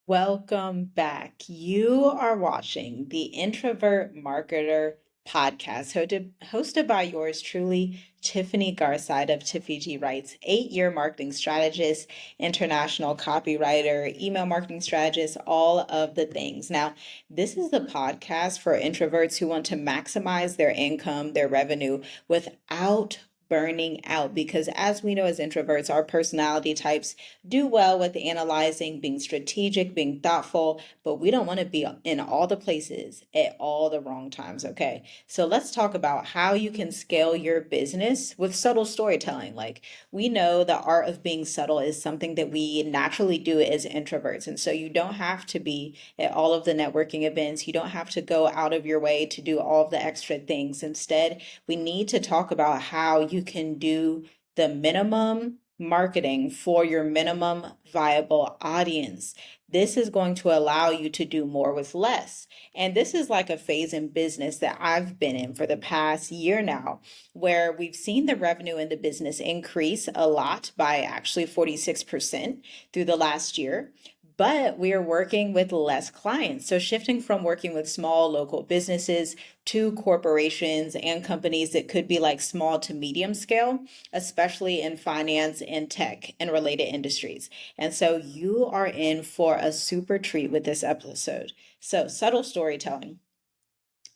Welcome back. You are watching the Introvert Marketer Podcast, hosted by yours truly, Tiffany Garside of Tiffy G Writes, 8-year marketing strategist, international copywriter, email marketing strategist, all of the things. Now, this is the podcast for introverts who want to maximize their income, their revenue without burning out, because as we know, as introverts, our personality types do well with analyzing, being strategic, being thoughtful, but we don't want to be in all the places at all the wrong times. Okay. So let's talk about how you can scale your business with subtle storytelling. Like, we know the art of being subtle is something that we naturally do as introverts. And so you don't have to be at all of the networking events. You don't have to go out of your way to do all of the extra things. Instead, we need to talk about how you can do the minimum marketing for your minimum viable audience. This is going to allow you to do more with less. And this is like a phase in business that I've been in for the past year now, where we've seen the revenue in the business increase a lot by actually 46% through the last year. But we are working with less clients. So shifting from working with small local businesses to corporations and companies that could be like small to medium scale, especially in finance and tech and related industries. And so you are in for a super treat with this episode. So, subtle storytelling.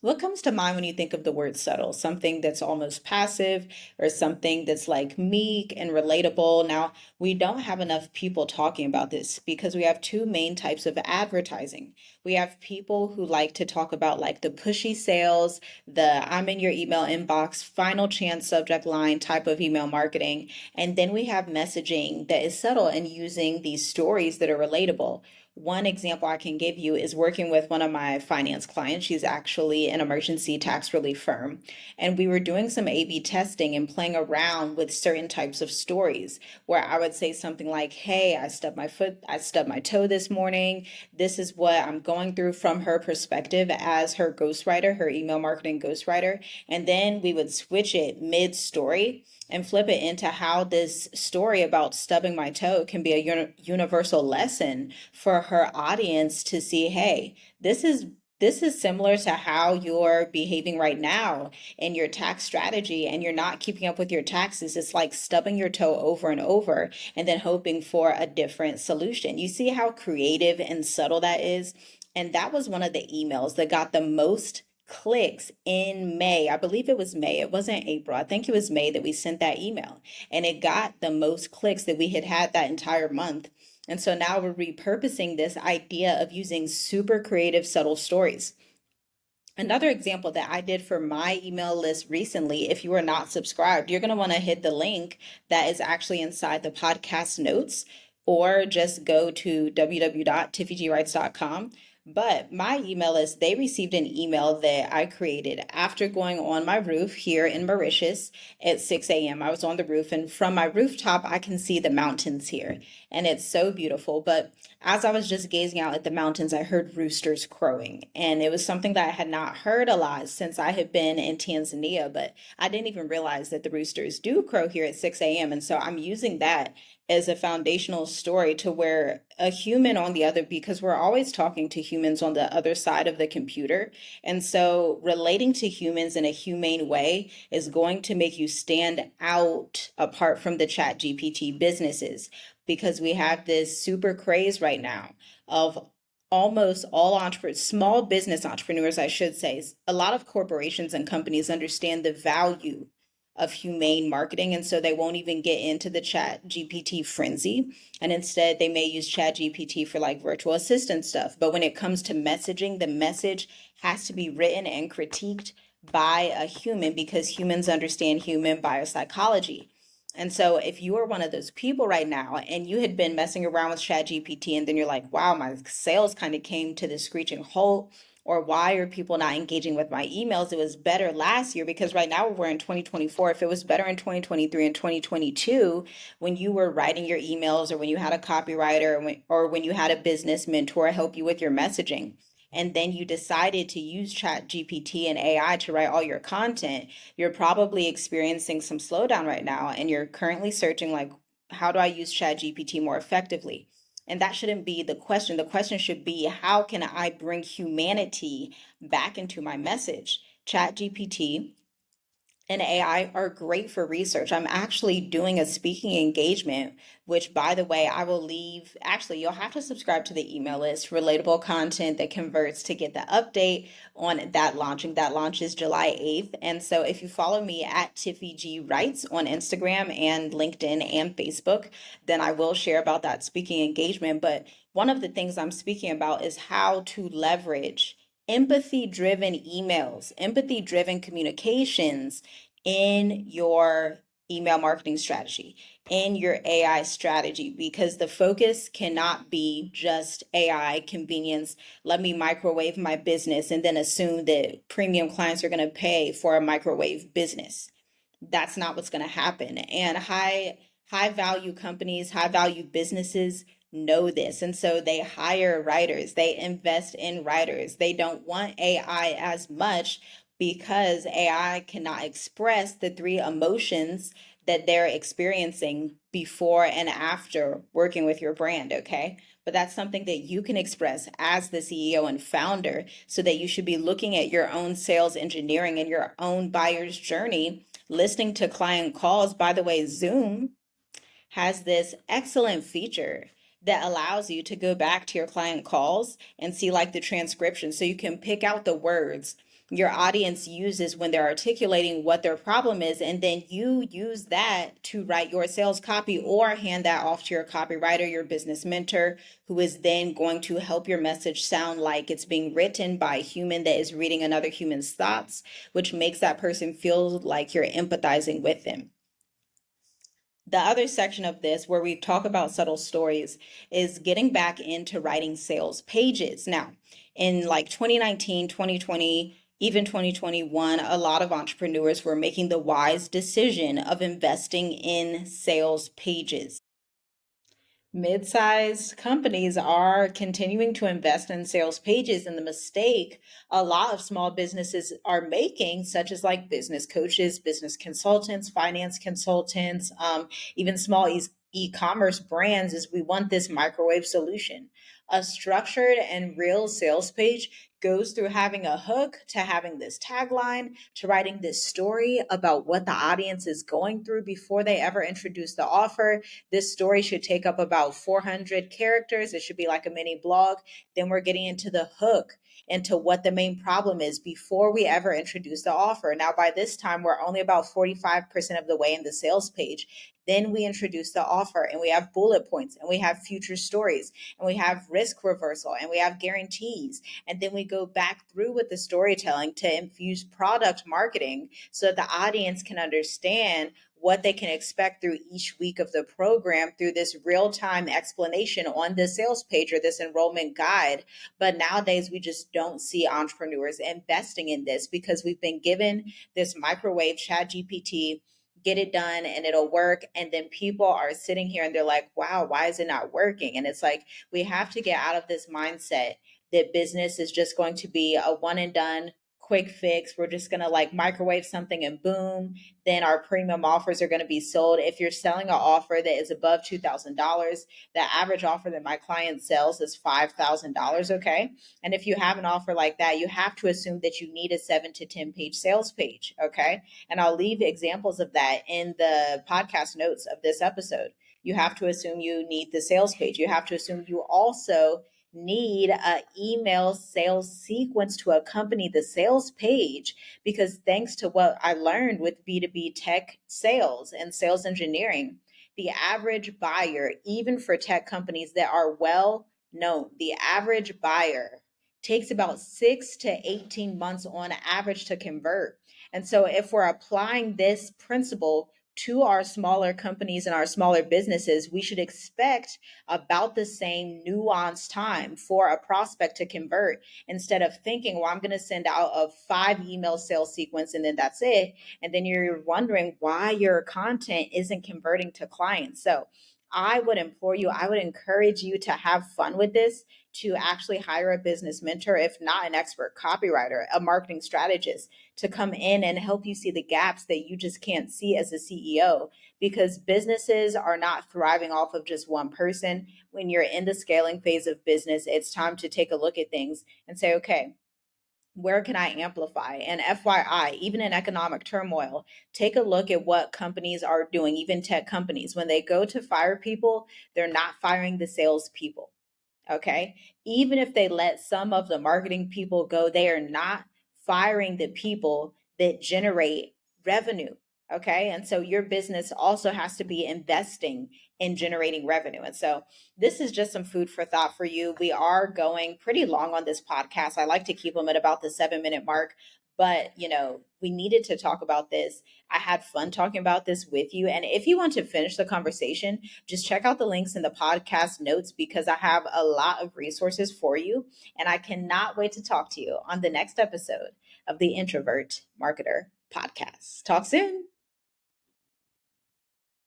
What comes to mind when you think of the word subtle? Something that's almost passive or something that's like meek and relatable. Now, we don't have enough people talking about this because we have two main types of advertising. We have people who like to talk about like the pushy sales, the I'm in your email inbox, final chance subject line type of email marketing. And then we have messaging that is subtle and using these stories that are relatable. One example I can give you is working with one of my finance clients. She's actually an emergency tax relief firm. And we were doing some A/B testing and playing around with certain types of stories where I would say something like, hey, I stubbed my toe this morning. This is what I'm going through from her perspective as her ghostwriter, her email marketing ghostwriter. And then we would switch it mid story and flip it into how this story about stubbing my toe can be a universal lesson for her audience to see, hey, this is similar to how you're behaving right now in your tax strategy, and you're not keeping up with your taxes. It's like stubbing your toe over and over and then hoping for a different solution. You see how creative and subtle that is? And that was one of the emails that got the most clicks in May. I believe it was May. It wasn't April. I think it was May that we sent that email. And it got the most clicks that we had had that entire month. And so now we're repurposing this idea of using super creative, subtle stories. Another example that I did for my email list recently, if you are not subscribed, you're going to want to hit the link that is actually inside the podcast notes, or just go to www.tiffygwrites.com. But my email list, they received an email that I created after going on my roof here in Mauritius at 6 a.m. I was on the roof, and from my rooftop, I can see the mountains here, and it's so beautiful. But as I was just gazing out at the mountains, I heard roosters crowing, and it was something that I had not heard a lot since I had been in Tanzania, but I didn't even realize that the roosters do crow here at 6 a.m. And so I'm using that as a foundational story to where a human on the other, because we're always talking to humans on the other side of the computer. And so relating to humans in a humane way is going to make you stand out apart from the chat GPT businesses, because we have this super craze right now of almost all entrepreneurs, small business entrepreneurs, I should say. A lot of corporations and companies understand the value of humane marketing, and so they won't even get into the chat GPT frenzy, and instead they may use chat GPT for like virtual assistant stuff. But when it comes to messaging, the message has to be written and critiqued by a human, because humans understand human biopsychology. And so if you are one of those people right now and you had been messing around with chat GPT, and then you're like, wow, my sales kind of came to this screeching halt, or why are people not engaging with my emails? It was better last year, because right now we're in 2024. If it was better in 2023 and 2022, when you were writing your emails, or when you had a copywriter, or when you had a business mentor help you with your messaging, and then you decided to use chat GPT and AI to write all your content, you're probably experiencing some slowdown right now, and you're currently searching like, how do I use chat GPT more effectively? And that shouldn't be the question. The question should be, how can I bring humanity back into my message? ChatGPT and AI are great for research. I'm actually doing a speaking engagement, which, by the way, I will leave. Actually, you'll have to subscribe to the email list, relatable content that converts, to get the update on that launching. That launches July 8th. And so if you follow me at Tiffy G Writes on Instagram and LinkedIn and Facebook, then I will share about that speaking engagement. But one of the things I'm speaking about is how to leverage empathy driven emails, empathy driven communications in your email marketing strategy, in your AI strategy, because the focus cannot be just AI convenience. Let me microwave my business and then assume that premium clients are going to pay for a microwave business. That's not what's going to happen. And high value companies, high value businesses know this. And so they hire writers, they invest in writers. They don't want AI as much because AI cannot express the three emotions that they're experiencing before and after working with your brand, okay? But that's something that you can express as the CEO and founder, so that you should be looking at your own sales engineering and your own buyer's journey, listening to client calls. By the way, Zoom has this excellent feature that allows you to go back to your client calls and see like the transcription, so you can pick out the words your audience uses when they're articulating what their problem is, and then you use that to write your sales copy or hand that off to your copywriter, your business mentor, who is then going to help your message sound like it's being written by a human that is reading another human's thoughts, which makes that person feel like you're empathizing with them. The other section of this, where we talk about subtle stories, is getting back into writing sales pages. Now, in like 2019, 2020, even 2021, a lot of entrepreneurs were making the wise decision of investing in sales pages. Mid-sized companies are continuing to invest in sales pages, and the mistake a lot of small businesses are making, such as like business coaches, business consultants, finance consultants, even small e-commerce brands, is we want this microwave solution. A structured and real sales page goes through having a hook, to having this tagline, to writing this story about what the audience is going through before they ever introduce the offer. This story should take up about 400 characters. It should be like a mini blog. Then we're getting into the hook, into what the main problem is before we ever introduce the offer. Now, by this time, we're only about 45% of the way in the sales page. Then we introduce the offer, and we have bullet points, and we have future stories, and we have risk reversal, and we have guarantees. And then we go back through with the storytelling to infuse product marketing, so that the audience can understand what they can expect through each week of the program, through this real-time explanation on the sales page or this enrollment guide. But nowadays, we just don't see entrepreneurs investing in this, because we've been given this microwave chat GPT, get it done and it'll work. And then people are sitting here and they're like, wow, why is it not working? And it's like, we have to get out of this mindset that business is just going to be a one and done quick fix. We're just going to like microwave something and boom, then our premium offers are going to be sold. If you're selling an offer that is above $2,000, the average offer that my client sells is $5,000. Okay. And if you have an offer like that, you have to assume that you need a 7 to 10 page sales page. Okay. And I'll leave examples of that in the podcast notes of this episode. You have to assume you need the sales page. You have to assume you also need an email sales sequence to accompany the sales page, because thanks to what I learned with B2B tech sales and sales engineering, the average buyer, even for tech companies that are well known, the average buyer takes about 6 to 18 months on average to convert. And so if we're applying this principle to our smaller companies and our smaller businesses, we should expect about the same nuanced time for a prospect to convert, instead of thinking, well, I'm going to send out a 5 email sales sequence and then that's it. And then you're wondering why your content isn't converting to clients. So I would implore you, I would encourage you to have fun with this, to actually hire a business mentor, if not an expert copywriter, a marketing strategist, to come in and help you see the gaps that you just can't see as a CEO, because businesses are not thriving off of just one person. When you're in the scaling phase of business, it's time to take a look at things and say, okay, where can I amplify? And FYI, even in economic turmoil, take a look at what companies are doing, even tech companies. When they go to fire people, they're not firing the salespeople. Okay. Even if they let some of the marketing people go, they are not firing the people that generate revenue. Okay. And so your business also has to be investing in generating revenue. And so this is just some food for thought for you. We are going pretty long on this podcast. I like to keep them at about the 7-minute mark. But, we needed to talk about this. I had fun talking about this with you. And if you want to finish the conversation, just check out the links in the podcast notes, because I have a lot of resources for you. And I cannot wait to talk to you on the next episode of the Introvert Marketer Podcast. Talk soon.